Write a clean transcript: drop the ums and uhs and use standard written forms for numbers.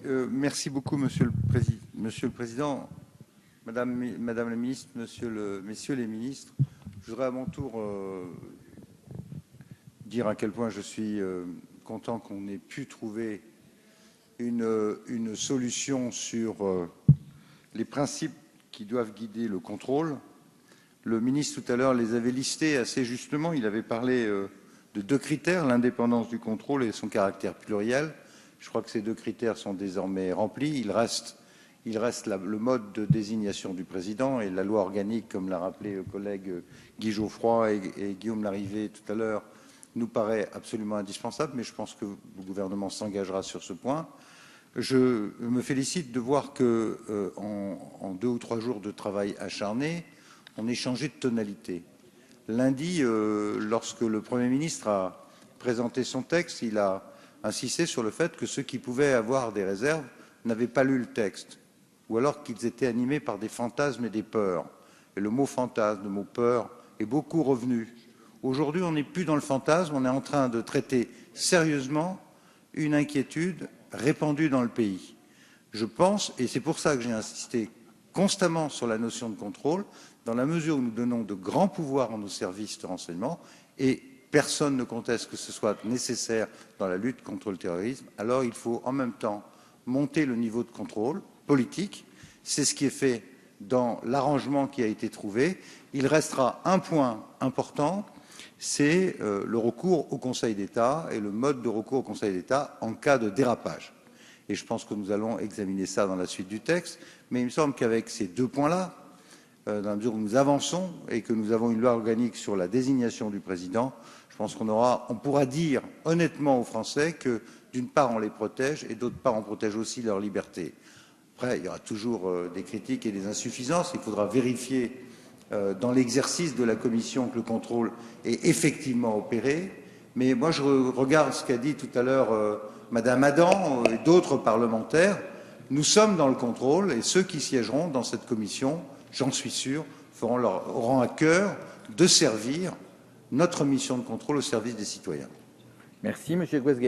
Merci beaucoup, Monsieur le Président. Madame la Ministre, Messieurs les Ministres, je voudrais à mon tour dire à quel point je suis content qu'on ait pu trouver une solution sur les principes qui doivent guider le contrôle. Le ministre, tout à l'heure, les avait listés assez justement. Il avait parlé de deux critères, l'indépendance du contrôle et son caractère pluriel. Je crois que ces deux critères sont désormais remplis. Il reste le mode de désignation du président et la loi organique, comme l'a rappelé le collègue Guy Geoffroy et Guillaume Larrivé tout à l'heure, nous paraît absolument indispensable, mais je pense que le gouvernement s'engagera sur ce point. Je me félicite de voir que, en 2 ou 3 jours de travail acharné, on ait changé de tonalité. Lundi, lorsque le Premier ministre a présenté son texte, il a insisté sur le fait que ceux qui pouvaient avoir des réserves n'avaient pas lu le texte, ou alors qu'ils étaient animés par des fantasmes et des peurs. Et le mot fantasme, le mot peur est beaucoup revenu. Aujourd'hui, on n'est plus dans le fantasme, on est en train de traiter sérieusement une inquiétude répandue dans le pays. Je pense, et c'est pour ça que j'ai insisté constamment sur la notion de contrôle, dans la mesure où nous donnons de grands pouvoirs à nos services de renseignement, et personne ne conteste que ce soit nécessaire dans la lutte contre le terrorisme, alors il faut en même temps monter le niveau de contrôle politique. C'est ce qui est fait dans l'arrangement qui a été trouvé. Il restera un point important, c'est le recours au Conseil d'État et le mode de recours au Conseil d'État en cas de dérapage. Et je pense que nous allons examiner ça dans la suite du texte. Mais il me semble qu'avec ces deux points-là, dans la mesure où nous avançons et que nous avons une loi organique sur la désignation du président, je pense on pourra dire honnêtement aux Français que, d'une part, on les protège et d'autre part, on protège aussi leur liberté. Après, il y aura toujours des critiques et des insuffisances. Il faudra vérifier dans l'exercice de la Commission que le contrôle est effectivement opéré. Mais moi, je regarde ce qu'a dit tout à l'heure Madame Adam et d'autres parlementaires. Nous sommes dans le contrôle et ceux qui siégeront dans cette commission, j'en suis sûr, auront à cœur de servir notre mission de contrôle au service des citoyens. Merci, Monsieur Guezguet.